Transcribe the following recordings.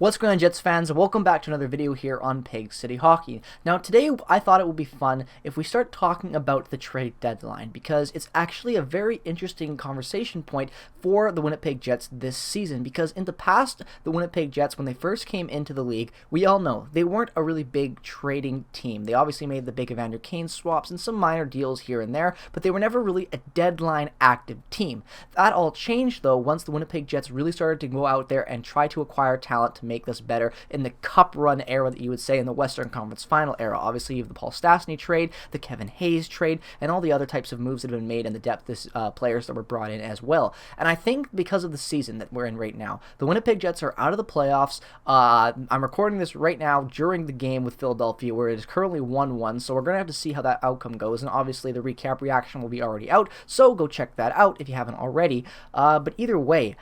What's going on, Jets fans? Welcome back to another video here on Pig City Hockey. Now today I thought it would be fun if we start talking about the trade deadline, because it's actually a very interesting conversation point for the Winnipeg Jets this season, because in the past, the Winnipeg Jets, when they first came into the league, we all know they weren't a really big trading team. They obviously made the big Evander Kane swaps and some minor deals here and there, but they were never really a deadline active team. That all changed though once the Winnipeg Jets really started to go out there and try to acquire talent to make this better in the Cup run era that you would say in the Western Conference Final era. Obviously, you have the Paul Stastny trade, the Kevin Hayes trade, and all the other types of moves that have been made and the depth players that were brought in as well. And I think because of the season that we're in right now, the Winnipeg Jets are out of the playoffs. I'm recording this right now during the game with Philadelphia, where it is currently 1-1, so we're going to have to see how that outcome goes, and obviously the recap reaction will be already out, so go check that out if you haven't already. But either way,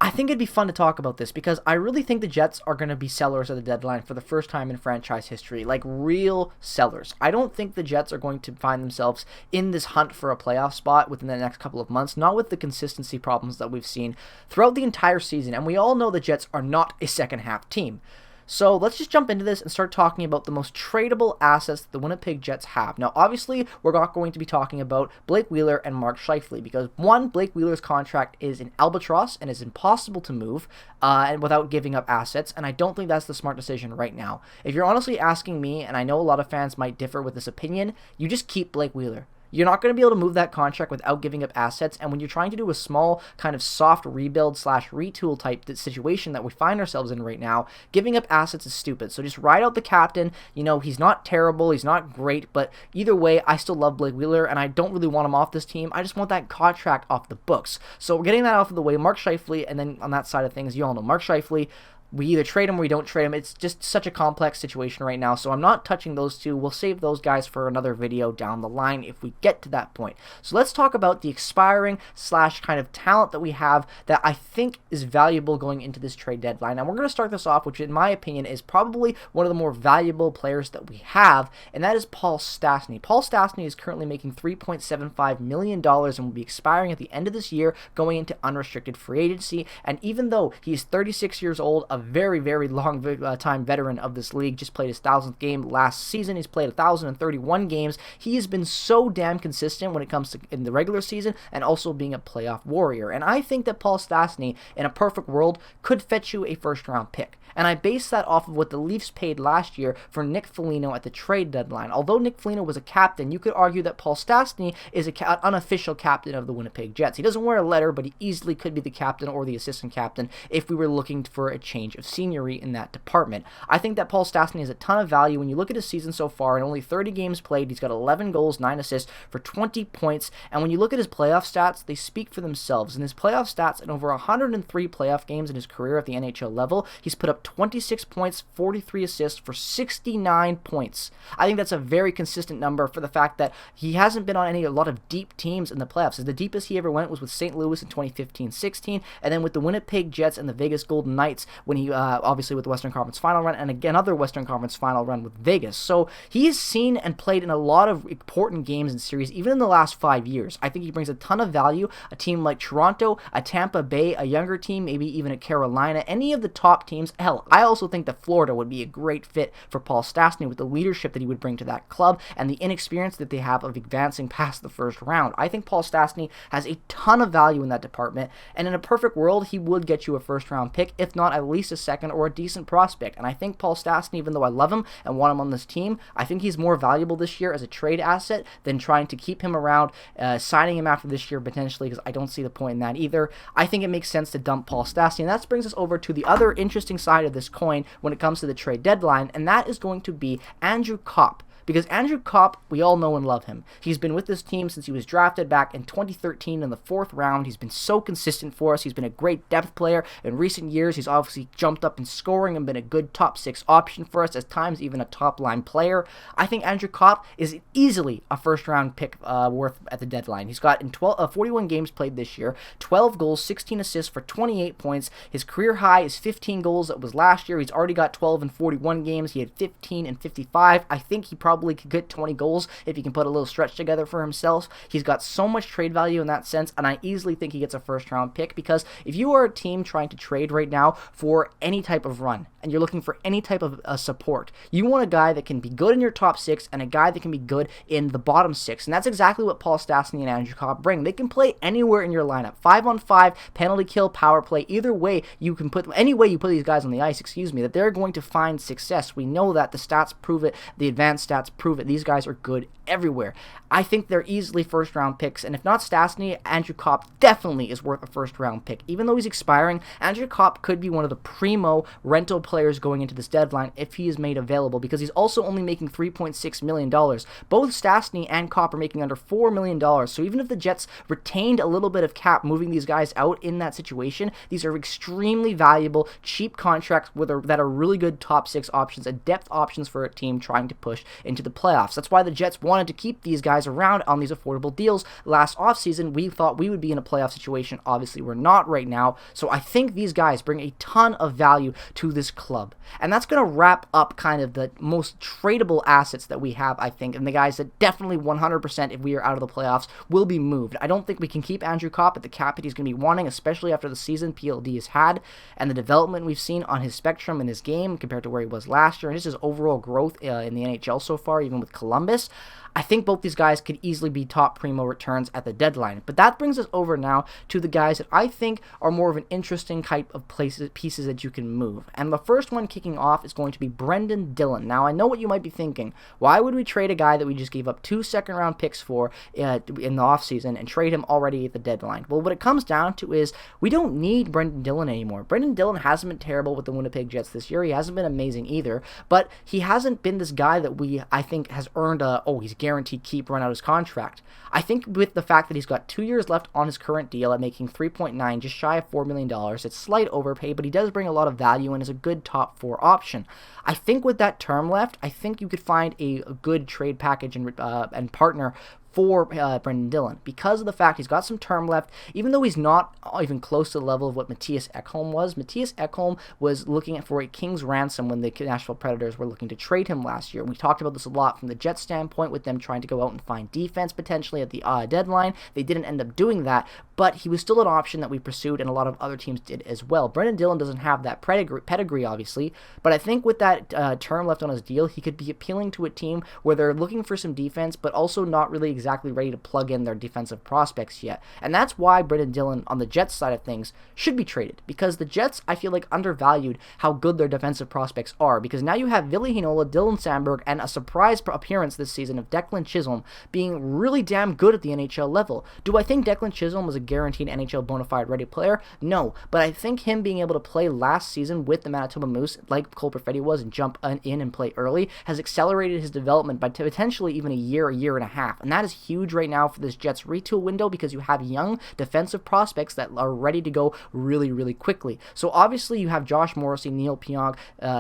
I think it'd be fun to talk about this because I really think the Jets are going to be sellers at the deadline for the first time in franchise history, like real sellers. I don't think the Jets are going to find themselves in this hunt for a playoff spot within the next couple of months, not with the consistency problems that we've seen throughout the entire season, and we all know the Jets are not a second half team. So let's just jump into this and start talking about the most tradable assets that the Winnipeg Jets have. Now, obviously, we're not going to be talking about Blake Wheeler and Mark Scheifele because, one, Blake Wheeler's contract is an albatross and is impossible to move and without giving up assets, and I don't think that's the smart decision right now. If you're honestly asking me, and I know a lot of fans might differ with this opinion, you just keep Blake Wheeler. You're not going to be able to move that contract without giving up assets, and when you're trying to do a small kind of soft rebuild / retool type situation that we find ourselves in right now, giving up assets is stupid. So just ride out the captain. You know, he's not terrible, he's not great, but either way, I still love Blake Wheeler, and I don't really want him off this team. I just want that contract off the books. So we're getting that off of the way. Mark Scheifele, and then on that side of things, you all know Mark Scheifele, we either trade him or we don't trade him. It's just such a complex situation right now, so I'm not touching those two. We'll save those guys for another video down the line if we get to that point. So let's talk about the expiring / kind of talent that we have that I think is valuable going into this trade deadline. And we're going to start this off, which in my opinion is probably one of the more valuable players that we have, and that is Paul Stastny. Paul Stastny is currently making $3.75 million and will be expiring at the end of this year, going into unrestricted free agency. And even though he's 36 years old, a very, very long time veteran of this league, just played his 1,000th game last season. He's played 1,031 games. He has been so damn consistent when it comes to in the regular season and also being a playoff warrior. And I think that Paul Stastny, in a perfect world, could fetch you a first-round pick. And I base that off of what the Leafs paid last year for Nick Foligno at the trade deadline. Although Nick Foligno was a captain, you could argue that Paul Stastny is an unofficial captain of the Winnipeg Jets. He doesn't wear a letter, but he easily could be the captain or the assistant captain if we were looking for a change of scenery in that department. I think that Paul Stastny has a ton of value. When you look at his season so far, in only 30 games played, he's got 11 goals, 9 assists for 20 points. And when you look at his playoff stats, they speak for themselves. In his playoff stats, in over 103 playoff games in his career at the NHL level, he's put up 26 points, 43 assists for 69 points. I think that's a very consistent number for the fact that he hasn't been on a lot of deep teams in the playoffs. The deepest he ever went was with St. Louis in 2015-16, and then with the Winnipeg Jets and the Vegas Golden Knights when he obviously with the Western Conference Final run, and again another Western Conference Final run with Vegas. So he has seen and played in a lot of important games and series, even in the last 5 years. I think he brings a ton of value. A team like Toronto, a Tampa Bay, a younger team, maybe even a Carolina, any of the top teams. Hell, I also think that Florida would be a great fit for Paul Stastny with the leadership that he would bring to that club and the inexperience that they have of advancing past the first round. I think Paul Stastny has a ton of value in that department, and in a perfect world, he would get you a first-round pick, if not at least a second or a decent prospect. And I think Paul Stastny, even though I love him and want him on this team, I think he's more valuable this year as a trade asset than trying to keep him around, signing him after this year potentially, because I don't see the point in that either. I think it makes sense to dump Paul Stastny, and that brings us over to the other interesting side of this coin when it comes to the trade deadline, and that is going to be Andrew Copp. Because Andrew Copp, we all know and love him. He's been with this team since he was drafted back in 2013 in the 4th round. He's been so consistent for us. He's been a great depth player. In recent years, he's obviously jumped up in scoring and been a good top 6 option for us, at times even a top-line player. I think Andrew Copp is easily a first-round pick worth at the deadline. He's got in 41 games played this year, 12 goals, 16 assists for 28 points. His career high is 15 goals. That was last year. He's already got 12 in 41 games. He had 15 in 55. I think he probably probably could get 20 goals if he can put a little stretch together for himself. He's got so much trade value in that sense, and I easily think he gets a first-round pick, because if you are a team trying to trade right now for any type of run, and you're looking for any type of support, you want a guy that can be good in your top 6 and a guy that can be good in the bottom 6, and that's exactly what Paul Stastny and Andrew Copp bring. They can play anywhere in your lineup, 5-on-5, penalty kill, power play, either way you can put, any way you put these guys on the ice, that they're going to find success. We know that, the stats prove it, the advanced stats prove it. These guys are good everywhere. I think they're easily first-round picks, and if not Stastny, Andrew Copp definitely is worth a first-round pick. Even though he's expiring, Andrew Copp could be one of the primo rental players going into this deadline if he is made available, because he's also only making $3.6 million. Both Stastny and Copp are making under $4 million, so even if the Jets retained a little bit of cap moving these guys out in that situation, these are extremely valuable, cheap contracts that are really good top 6 options and depth options for a team trying to push into the playoffs. That's why the Jets wanted to keep these guys around on these affordable deals last offseason. We thought we would be in a playoff situation. Obviously, we're not right now. So I think these guys bring a ton of value to this club. And that's going to wrap up kind of the most tradable assets that we have, I think, and the guys that definitely 100%, if we are out of the playoffs, will be moved. I don't think we can keep Andrew Copp at the cap that he's going to be wanting, especially after the season PLD has had and the development we've seen on his spectrum in his game compared to where he was last year, and his overall growth in the NHL so far, even with Columbus. I think both these guys could easily be top primo returns at the deadline. But that brings us over now to the guys that I think are more of an interesting type of pieces that you can move. And the first one kicking off is going to be Brendan Dillon. Now, I know what you might be thinking. Why would we trade a guy that we just gave up 2 second-round picks for in the offseason and trade him already at the deadline? Well, what it comes down to is we don't need Brendan Dillon anymore. Brendan Dillon hasn't been terrible with the Winnipeg Jets this year. He hasn't been amazing either, but he hasn't been this guy that I think has earned he's guaranteed keep run out his contract. I think with the fact that he's got 2 years left on his current deal at making $3.9, just shy of $4 million, it's slight overpay, but he does bring a lot of value and is a good top 4 option. I think with that term left, I think you could find a good trade package and partner for Brendan Dillon, because of the fact he's got some term left, even though he's not even close to the level of what Mattias Ekholm was. Mattias Ekholm was looking for a king's ransom when the Nashville Predators were looking to trade him last year. We talked about this a lot from the Jets standpoint, with them trying to go out and find defense potentially at the deadline. They didn't end up doing that, but he was still an option that we pursued, and a lot of other teams did as well. Brendan Dillon doesn't have that pedigree obviously, but I think with that term left on his deal, he could be appealing to a team where they're looking for some defense, but also not really exactly ready to plug in their defensive prospects yet. And that's why Brendan Dillon on the Jets side of things should be traded, because the Jets, I feel like, undervalued how good their defensive prospects are, because now you have Ville Heinola, Dylan Samberg, and a surprise appearance this season of Declan Chisholm being really damn good at the NHL level. Do I think Declan Chisholm was a guaranteed NHL bona fide ready player? No, but I think him being able to play last season with the Manitoba Moose, like Cole Perfetti was, and jump in and play early, has accelerated his development by potentially even a year and a half, and that is huge right now for this Jets retool window, because you have young defensive prospects that are ready to go really, really quickly. So obviously you have Josh Morrissey, Neil Pionk,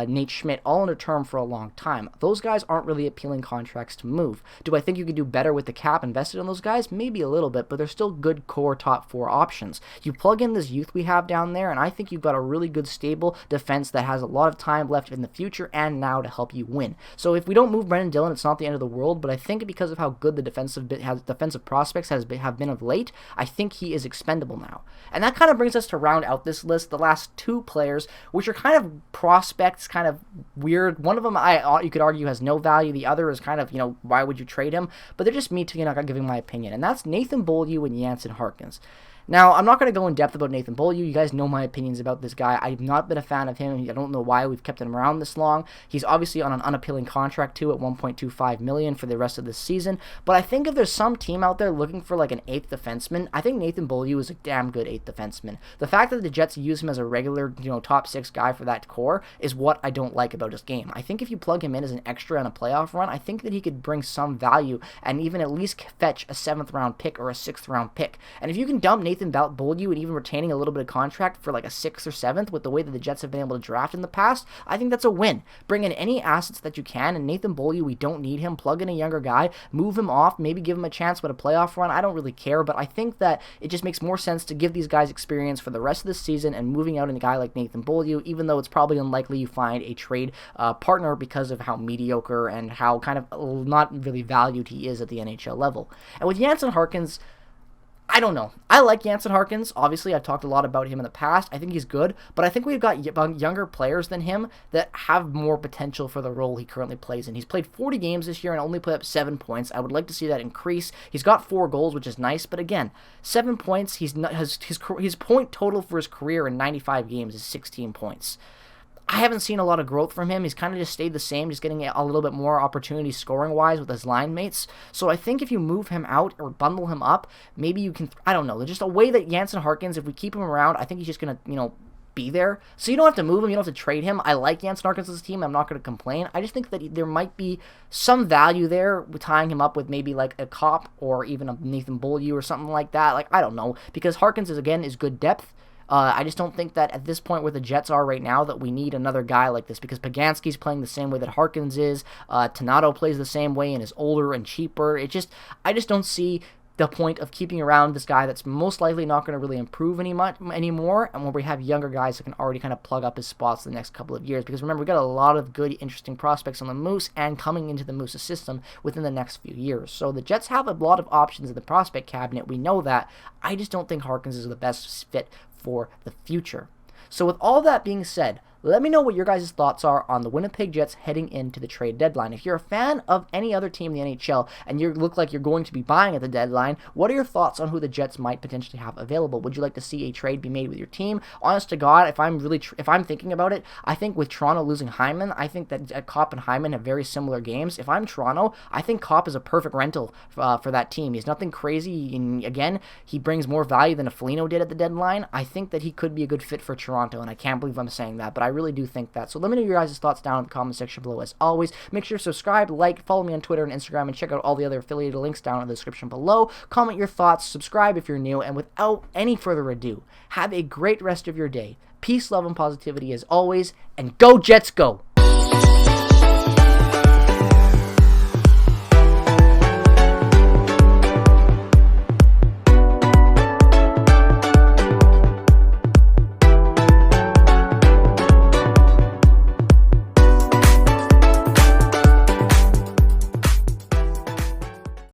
Nate Schmidt all under term for a long time. Those guys aren't really appealing contracts to move. Do I think you could do better with the cap invested on those guys? Maybe a little bit, but they're still good core top 4 options. You plug in this youth we have down there, and I think you've got a really good stable defense that has a lot of time left in the future and now to help you win. So if we don't move Brendan Dillon, it's not the end of the world, but I think because of how good the defensive prospects have been of late, I think he is expendable now. And that kind of brings us to round out this list, the last 2 players, which are kind of prospects, kind of weird. One of them, you could argue, has no value. The other is kind of, why would you trade him? But they're just me giving my opinion. And that's Nathan Beaulieu and Jansen Harkins. Now, I'm not going to go in depth about Nathan Beaulieu. You guys know my opinions about this guy. I've not been a fan of him. I don't know why we've kept him around this long. He's obviously on an unappealing contract, too, at $1.25 million for the rest of this season. But I think if there's some team out there looking for like an 8th defenseman, I think Nathan Beaulieu is a damn good 8th defenseman. The fact that the Jets use him as a regular, top 6 guy for that core is what I don't like about his game. I think if you plug him in as an extra on a playoff run, I think that he could bring some value and even at least fetch a 7th round pick or a 6th round pick. And if you can dump Nathan Beaulieu and even retaining a little bit of contract for like a 6th or 7th with the way that the Jets have been able to draft in the past, I think that's a win. Bring in any assets that you can, and Nathan Beaulieu, we don't need him. Plug in a younger guy, move him off, maybe give him a chance with a playoff run. I don't really care, but I think that it just makes more sense to give these guys experience for the rest of the season and moving out in a guy like Nathan Beaulieu, even though it's probably unlikely you find a trade partner because of how mediocre and how kind of not really valued he is at the NHL level. And with Jansen Harkins, I don't know. I like Jansen Harkins. Obviously, I've talked a lot about him in the past. I think he's good, but I think we've got younger players than him that have more potential for the role he currently plays in. He's played 40 games this year and only put up 7 points. I would like to see that increase. He's got 4 goals, which is nice, but again, 7 points. His point total for his career in 95 games is 16 points. I haven't seen a lot of growth from him. He's kind of just stayed the same, just getting a little bit more opportunity scoring-wise with his line mates. So I think if you move him out or bundle him up, maybe you can, I don't know, there's just a way that Jansen Harkins, if we keep him around, I think he's just going to, be there. So you don't have to move him, you don't have to trade him. I like Jansen Harkins as a team, I'm not going to complain. I just think that there might be some value there with tying him up with maybe like a Copp or even a Nathan Beaulieu or something like that. Like, I don't know, because Harkins is good depth. I just don't think that at this point where the Jets are right now that we need another guy like this, because Paganski's playing the same way that Harkins is. Donato plays the same way and is older and cheaper. I just don't see the point of keeping around this guy that's most likely not going to really improve anymore, and where we have younger guys that can already kind of plug up his spots the next couple of years. Because remember, we got a lot of good, interesting prospects on the Moose and coming into the Moose's system within the next few years. So the Jets have a lot of options in the prospect cabinet. We know that. I just don't think Harkins is the best fit for the future. So with all that being said, let me know what your guys' thoughts are on the Winnipeg Jets heading into the trade deadline. If you're a fan of any other team in the NHL and you look like you're going to be buying at the deadline, what are your thoughts on who the Jets might potentially have available? Would you like to see a trade be made with your team? Honest to God, if I'm thinking about it, I think with Toronto losing Hyman, I think that Copp and Hyman have very similar games. If I'm Toronto, I think Copp is a perfect rental for that team. He's nothing crazy, and again, he brings more value than a Foligno did at the deadline. I think that he could be a good fit for Toronto, and I can't believe I'm saying that, but I really do think that. So let me know your guys' thoughts down in the comment section below. As always, make sure to subscribe, like, follow me on Twitter and Instagram, and check out all the other affiliated links down in the description below. Comment your thoughts, subscribe if you're new, and without any further ado, have a great rest of your day. Peace, love, and positivity as always, and go Jets go!